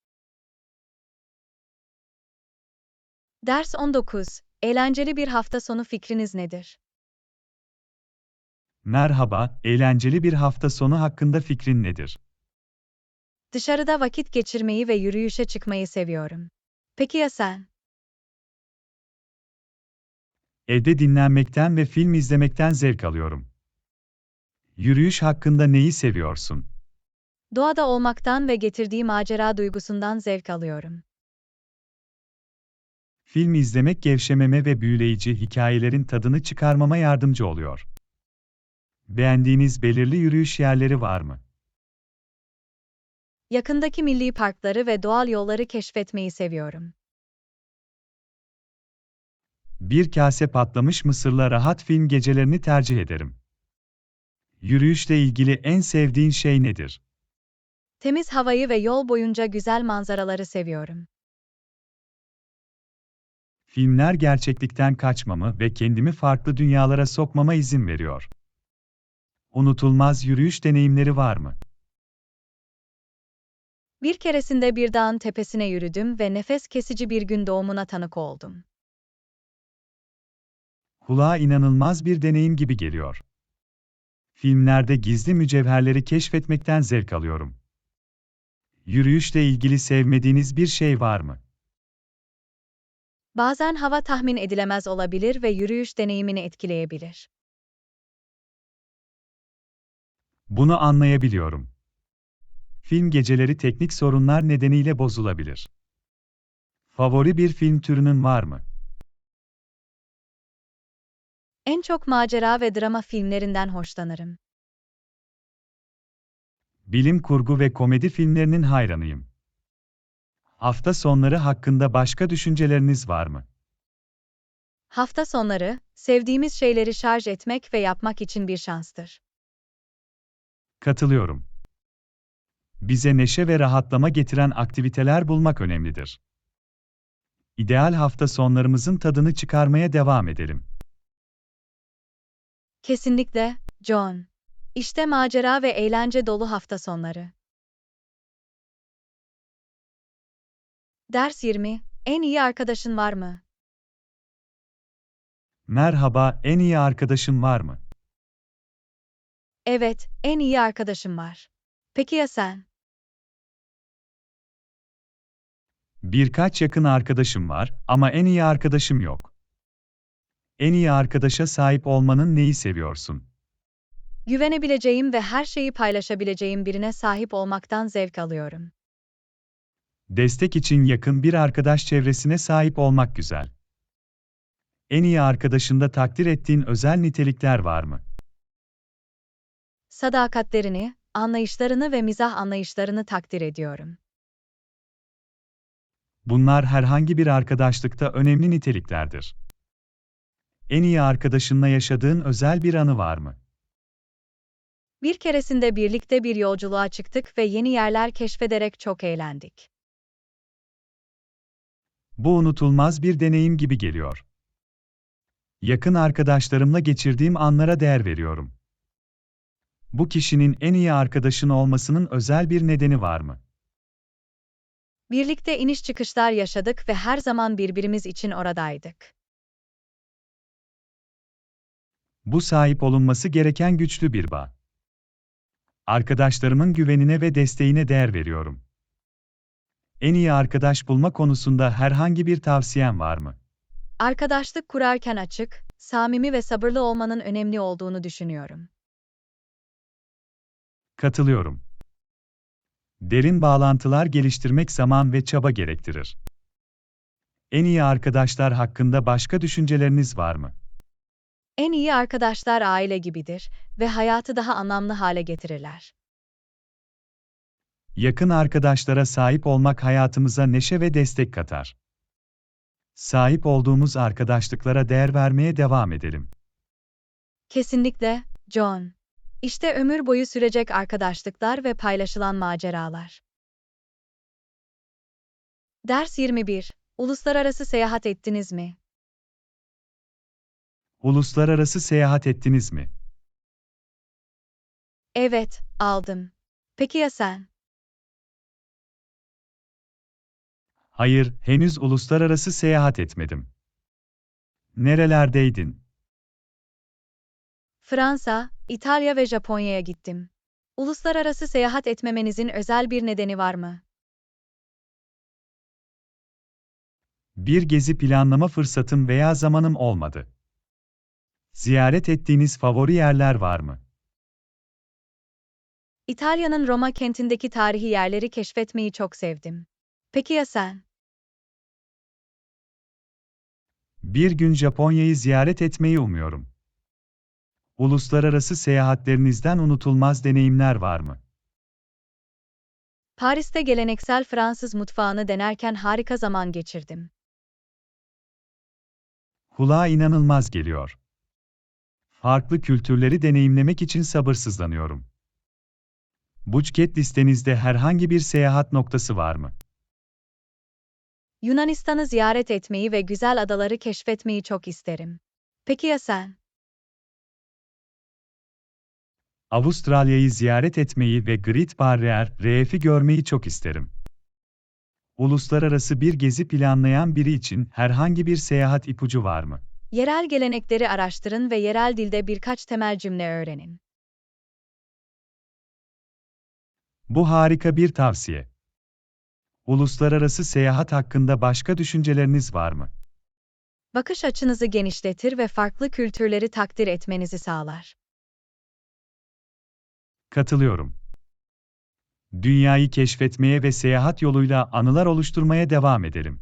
Ders 19. Eğlenceli bir hafta sonu fikriniz nedir? Merhaba, eğlenceli bir hafta sonu hakkında fikrin nedir? Dışarıda vakit geçirmeyi ve yürüyüşe çıkmayı seviyorum. Peki ya sen? Evde dinlenmekten ve film izlemekten zevk alıyorum. Yürüyüş hakkında neyi seviyorsun? Doğada olmaktan ve getirdiği macera duygusundan zevk alıyorum. Film izlemek gevşememe ve büyüleyici hikayelerin tadını çıkarmama yardımcı oluyor. Beğendiğiniz belirli yürüyüş yerleri var mı? Yakındaki milli parkları ve doğal yolları keşfetmeyi seviyorum. Bir kase patlamış mısırla rahat film gecelerini tercih ederim. Yürüyüşle ilgili en sevdiğin şey nedir? Temiz havayı ve yol boyunca güzel manzaraları seviyorum. Filmler gerçeklikten kaçmamı ve kendimi farklı dünyalara sokmama izin veriyor. Unutulmaz yürüyüş deneyimleri var mı? Bir keresinde bir dağın tepesine yürüdüm ve nefes kesici bir gün doğumuna tanık oldum. Kulağa inanılmaz bir deneyim gibi geliyor. Filmlerde gizli mücevherleri keşfetmekten zevk alıyorum. Yürüyüşle ilgili sevmediğiniz bir şey var mı? Bazen hava tahmin edilemez olabilir ve yürüyüş deneyimini etkileyebilir. Bunu anlayabiliyorum. Film geceleri teknik sorunlar nedeniyle bozulabilir. Favori bir film türünün var mı? En çok macera ve drama filmlerinden hoşlanırım. Bilim kurgu ve komedi filmlerinin hayranıyım. Hafta sonları hakkında başka düşünceleriniz var mı? Hafta sonları, sevdiğimiz şeyleri şarj etmek ve yapmak için bir şanstır. Katılıyorum. Bize neşe ve rahatlama getiren aktiviteler bulmak önemlidir. İdeal hafta sonlarımızın tadını çıkarmaya devam edelim. Kesinlikle, John. İşte macera ve eğlence dolu hafta sonları. Ders 20. En iyi arkadaşın var mı? Merhaba, en iyi arkadaşın var mı? Evet, en iyi arkadaşım var. Peki ya sen? Birkaç yakın arkadaşım var ama en iyi arkadaşım yok. En iyi arkadaşa sahip olmanın neyi seviyorsun? Güvenebileceğim ve her şeyi paylaşabileceğim birine sahip olmaktan zevk alıyorum. Destek için yakın bir arkadaş çevresine sahip olmak güzel. En iyi arkadaşında takdir ettiğin özel nitelikler var mı? Sadakatlerini, anlayışlarını ve mizah anlayışlarını takdir ediyorum. Bunlar herhangi bir arkadaşlıkta önemli niteliklerdir. En iyi arkadaşınla yaşadığın özel bir anı var mı? Bir keresinde birlikte bir yolculuğa çıktık ve yeni yerler keşfederek çok eğlendik. Bu unutulmaz bir deneyim gibi geliyor. Yakın arkadaşlarımla geçirdiğim anlara değer veriyorum. Bu kişinin en iyi arkadaşın olmasının özel bir nedeni var mı? Birlikte iniş çıkışlar yaşadık ve her zaman birbirimiz için oradaydık. Bu sahip olunması gereken güçlü bir bağ. Arkadaşlarımın güvenine ve desteğine değer veriyorum. En iyi arkadaş bulma konusunda herhangi bir tavsiyen var mı? Arkadaşlık kurarken açık, samimi ve sabırlı olmanın önemli olduğunu düşünüyorum. Katılıyorum. Derin bağlantılar geliştirmek zaman ve çaba gerektirir. En iyi arkadaşlar hakkında başka düşünceleriniz var mı? En iyi arkadaşlar aile gibidir ve hayatı daha anlamlı hale getirirler. Yakın arkadaşlara sahip olmak hayatımıza neşe ve destek katar. Sahip olduğumuz arkadaşlıklara değer vermeye devam edelim. Kesinlikle, John. İşte ömür boyu sürecek arkadaşlıklar ve paylaşılan maceralar. Ders 21. Uluslararası seyahat ettiniz mi? Uluslararası seyahat ettiniz mi? Evet, aldım. Peki ya sen? Hayır, henüz uluslararası seyahat etmedim. Nerelerdeydin? Fransa, İtalya ve Japonya'ya gittim. Uluslararası seyahat etmemenizin özel bir nedeni var mı? Bir gezi planlama fırsatım veya zamanım olmadı. Ziyaret ettiğiniz favori yerler var mı? İtalya'nın Roma kentindeki tarihi yerleri keşfetmeyi çok sevdim. Peki ya sen? Bir gün Japonya'yı ziyaret etmeyi umuyorum. Uluslararası seyahatlerinizden unutulmaz deneyimler var mı? Paris'te geleneksel Fransız mutfağını denerken harika zaman geçirdim. Kulağa inanılmaz geliyor. Farklı kültürleri deneyimlemek için sabırsızlanıyorum. Bucket listenizde herhangi bir seyahat noktası var mı? Yunanistan'ı ziyaret etmeyi ve güzel adaları keşfetmeyi çok isterim. Peki ya sen? Avustralya'yı ziyaret etmeyi ve Great Barrier Reef'i görmeyi çok isterim. Uluslararası bir gezi planlayan biri için herhangi bir seyahat ipucu var mı? Yerel gelenekleri araştırın ve yerel dilde birkaç temel cümle öğrenin. Bu harika bir tavsiye. Uluslararası seyahat hakkında başka düşünceleriniz var mı? Bakış açınızı genişletir ve farklı kültürleri takdir etmenizi sağlar. Katılıyorum. Dünyayı keşfetmeye ve seyahat yoluyla anılar oluşturmaya devam edelim.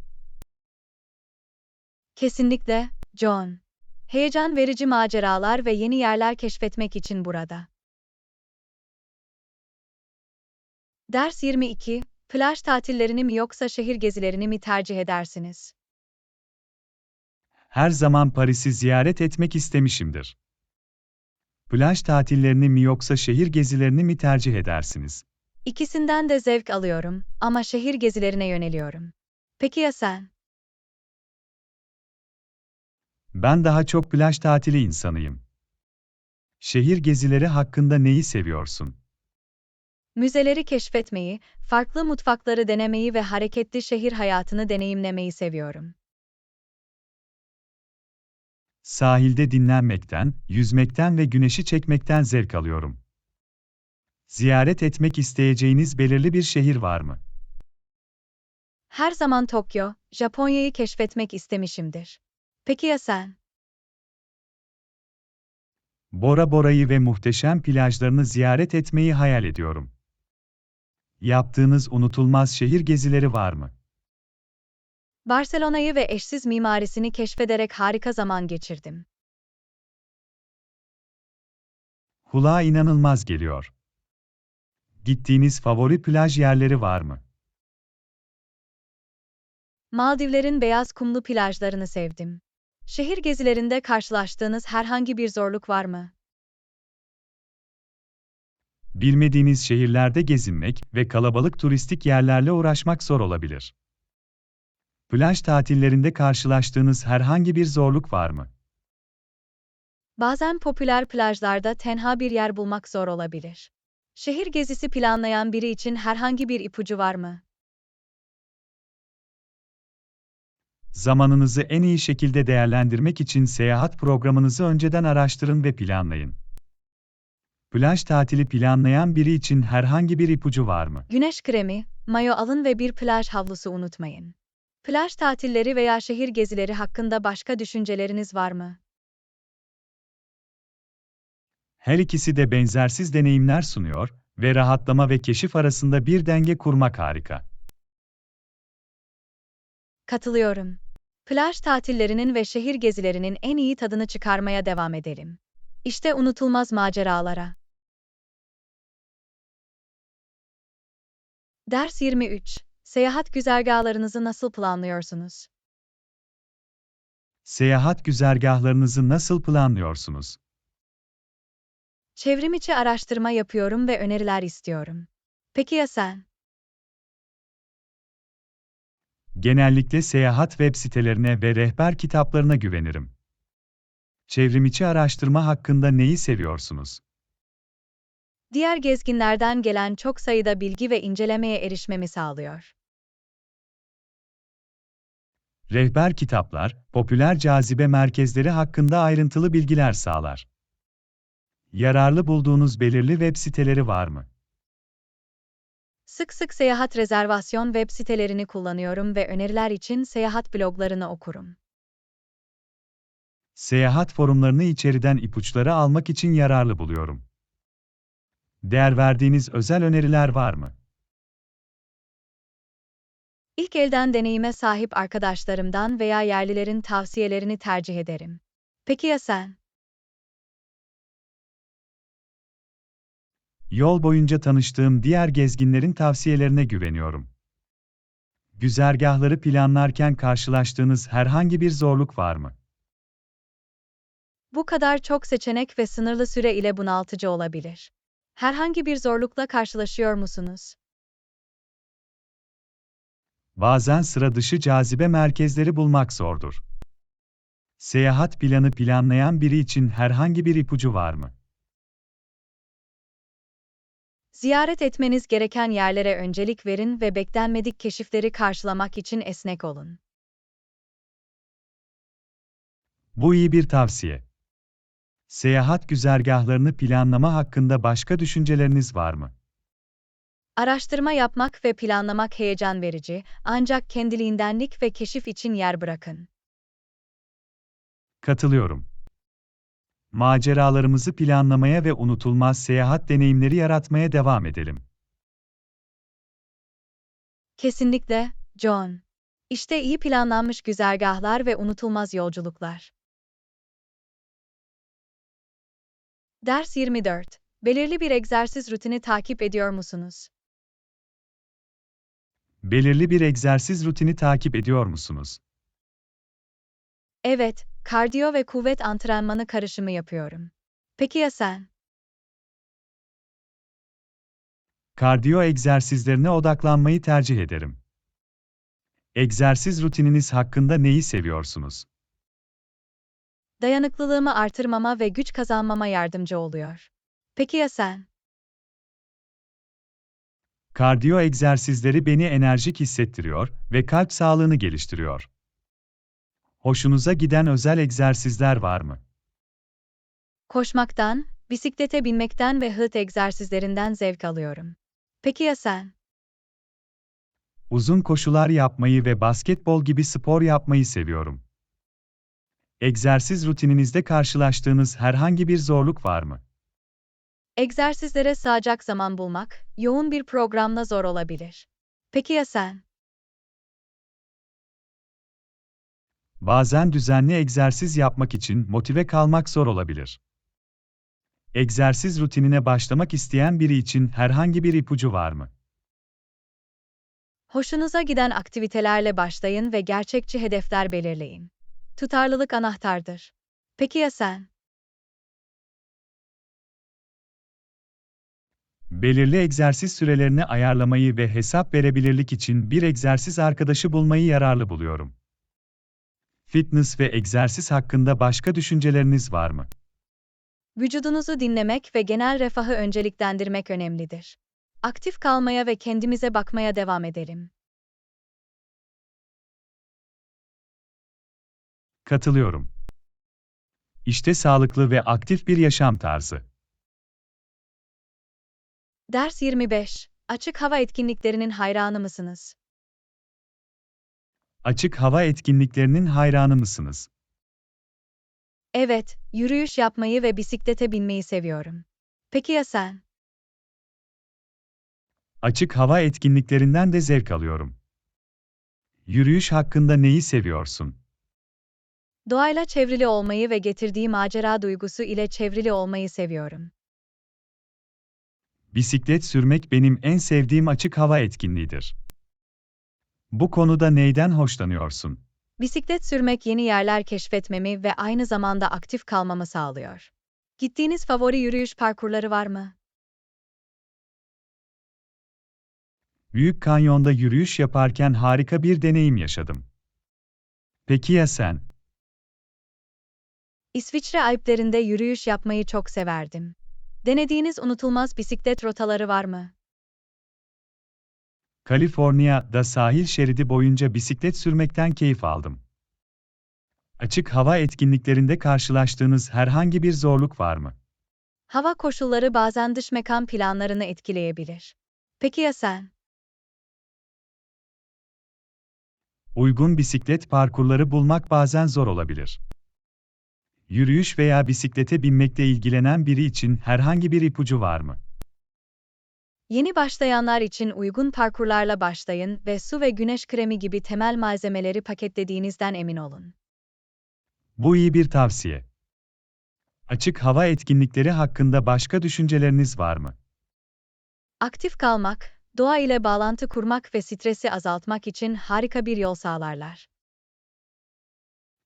Kesinlikle, John. Heyecan verici maceralar ve yeni yerler keşfetmek için burada. Ders 22. Plaj tatillerini mi yoksa şehir gezilerini mi tercih edersiniz? Her zaman Paris'i ziyaret etmek istemişimdir. Plaj tatillerini mi yoksa şehir gezilerini mi tercih edersiniz? İkisinden de zevk alıyorum ama şehir gezilerine yöneliyorum. Peki ya sen? Ben daha çok plaj tatili insanıyım. Şehir gezileri hakkında neyi seviyorsun? Müzeleri keşfetmeyi, farklı mutfakları denemeyi ve hareketli şehir hayatını deneyimlemeyi seviyorum. Sahilde dinlenmekten, yüzmekten ve güneşi çekmekten zevk alıyorum. Ziyaret etmek isteyeceğiniz belirli bir şehir var mı? Her zaman Tokyo, Japonya'yı keşfetmek istemişimdir. Peki ya sen? Bora Bora'yı ve muhteşem plajlarını ziyaret etmeyi hayal ediyorum. Yaptığınız unutulmaz şehir gezileri var mı? Barcelona'yı ve eşsiz mimarisini keşfederek harika zaman geçirdim. Kulağa inanılmaz geliyor. Gittiğiniz favori plaj yerleri var mı? Maldivlerin beyaz kumlu plajlarını sevdim. Şehir gezilerinde karşılaştığınız herhangi bir zorluk var mı? Bilmediğiniz şehirlerde gezinmek ve kalabalık turistik yerlerle uğraşmak zor olabilir. Plaj tatillerinde karşılaştığınız herhangi bir zorluk var mı? Bazen popüler plajlarda tenha bir yer bulmak zor olabilir. Şehir gezisi planlayan biri için herhangi bir ipucu var mı? Zamanınızı en iyi şekilde değerlendirmek için seyahat programınızı önceden araştırın ve planlayın. Plaj tatili planlayan biri için herhangi bir ipucu var mı? Güneş kremi, mayo alın ve bir plaj havlusu unutmayın. Plaj tatilleri veya şehir gezileri hakkında başka düşünceleriniz var mı? Her ikisi de benzersiz deneyimler sunuyor ve rahatlama ve keşif arasında bir denge kurmak harika. Katılıyorum. Plaj tatillerinin ve şehir gezilerinin en iyi tadını çıkarmaya devam edelim. İşte unutulmaz maceralara. Ders 23. Seyahat güzergahlarınızı nasıl planlıyorsunuz? Seyahat güzergahlarınızı nasıl planlıyorsunuz? Çevrimiçi araştırma yapıyorum ve öneriler istiyorum. Peki ya sen? Genellikle seyahat web sitelerine ve rehber kitaplarına güvenirim. Çevrimiçi araştırma hakkında neyi seviyorsunuz? Diğer gezginlerden gelen çok sayıda bilgi ve incelemeye erişmemi sağlıyor. Rehber kitaplar, popüler cazibe merkezleri hakkında ayrıntılı bilgiler sağlar. Yararlı bulduğunuz belirli web siteleri var mı? Sık sık seyahat rezervasyon web sitelerini kullanıyorum ve öneriler için seyahat bloglarını okurum. Seyahat forumlarını içeriden ipuçları almak için yararlı buluyorum. Değer verdiğiniz özel öneriler var mı? İlk elden deneyime sahip arkadaşlarımdan veya yerlilerin tavsiyelerini tercih ederim. Peki ya sen? Yol boyunca tanıştığım diğer gezginlerin tavsiyelerine güveniyorum. Güzergahları planlarken karşılaştığınız herhangi bir zorluk var mı? Bu kadar çok seçenek ve sınırlı süre ile bunaltıcı olabilir. Herhangi bir zorlukla karşılaşıyor musunuz? Bazen sıra dışı cazibe merkezleri bulmak zordur. Seyahat planı planlayan biri için herhangi bir ipucu var mı? Ziyaret etmeniz gereken yerlere öncelik verin ve beklenmedik keşifleri karşılamak için esnek olun. Bu iyi bir tavsiye. Seyahat güzergahlarını planlama hakkında başka düşünceleriniz var mı? Araştırma yapmak ve planlamak heyecan verici, ancak kendiliğindenlik ve keşif için yer bırakın. Katılıyorum. Maceralarımızı planlamaya ve unutulmaz seyahat deneyimleri yaratmaya devam edelim. Kesinlikle, John. İşte iyi planlanmış güzergahlar ve unutulmaz yolculuklar. Ders 24. Belirli bir egzersiz rutini takip ediyor musunuz? Belirli bir egzersiz rutini takip ediyor musunuz? Evet, kardiyo ve kuvvet antrenmanı karışımı yapıyorum. Peki ya sen? Kardiyo egzersizlerine odaklanmayı tercih ederim. Egzersiz rutininiz hakkında neyi seviyorsunuz? Dayanıklılığımı artırmama ve güç kazanmama yardımcı oluyor. Peki ya sen? Kardiyo egzersizleri beni enerjik hissettiriyor ve kalp sağlığını geliştiriyor. Hoşunuza giden özel egzersizler var mı? Koşmaktan, bisiklete binmekten ve hıt egzersizlerinden zevk alıyorum. Peki ya sen? Uzun koşular yapmayı ve basketbol gibi spor yapmayı seviyorum. Egzersiz rutininizde karşılaştığınız herhangi bir zorluk var mı? Egzersizlere sığacak zaman bulmak, yoğun bir programla zor olabilir. Peki ya sen? Bazen düzenli egzersiz yapmak için motive kalmak zor olabilir. Egzersiz rutinine başlamak isteyen biri için herhangi bir ipucu var mı? Hoşunuza giden aktivitelerle başlayın ve gerçekçi hedefler belirleyin. Tutarlılık anahtardır. Peki ya sen? Belirli egzersiz sürelerini ayarlamayı ve hesap verebilirlik için bir egzersiz arkadaşı bulmayı yararlı buluyorum. Fitness ve egzersiz hakkında başka düşünceleriniz var mı? Vücudunuzu dinlemek ve genel refahı önceliklendirmek önemlidir. Aktif kalmaya ve kendimize bakmaya devam edelim. Katılıyorum. İşte sağlıklı ve aktif bir yaşam tarzı. Ders 25. Açık hava etkinliklerinin hayranı mısınız? Açık hava etkinliklerinin hayranı mısınız? Evet, yürüyüş yapmayı ve bisiklete binmeyi seviyorum. Peki ya sen? Açık hava etkinliklerinden de zevk alıyorum. Yürüyüş hakkında neyi seviyorsun? Doğayla çevrili olmayı ve getirdiği macera duygusu ile çevrili olmayı seviyorum. Bisiklet sürmek benim en sevdiğim açık hava etkinliğidir. Bu konuda neyden hoşlanıyorsun? Bisiklet sürmek yeni yerler keşfetmemi ve aynı zamanda aktif kalmamı sağlıyor. Gittiğiniz favori yürüyüş parkurları var mı? Büyük Kanyon'da yürüyüş yaparken harika bir deneyim yaşadım. Peki ya sen? İsviçre Alplerinde yürüyüş yapmayı çok severdim. Denediğiniz unutulmaz bisiklet rotaları var mı? Kaliforniya'da sahil şeridi boyunca bisiklet sürmekten keyif aldım. Açık hava etkinliklerinde karşılaştığınız herhangi bir zorluk var mı? Hava koşulları bazen dış mekan planlarını etkileyebilir. Peki ya sen? Uygun bisiklet parkurları bulmak bazen zor olabilir. Yürüyüş veya bisiklete binmekle ilgilenen biri için herhangi bir ipucu var mı? Yeni başlayanlar için uygun parkurlarla başlayın ve su ve güneş kremi gibi temel malzemeleri paketlediğinizden emin olun. Bu iyi bir tavsiye. Açık hava etkinlikleri hakkında başka düşünceleriniz var mı? Aktif kalmak, doğa ile bağlantı kurmak ve stresi azaltmak için harika bir yol sağlarlar.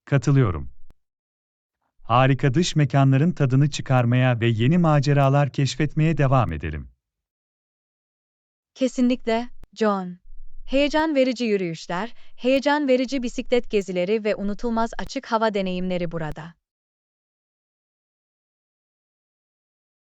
Katılıyorum. Harika dış mekanların tadını çıkarmaya ve yeni maceralar keşfetmeye devam edelim. Kesinlikle, John. Heyecan verici yürüyüşler, heyecan verici bisiklet gezileri ve unutulmaz açık hava deneyimleri burada.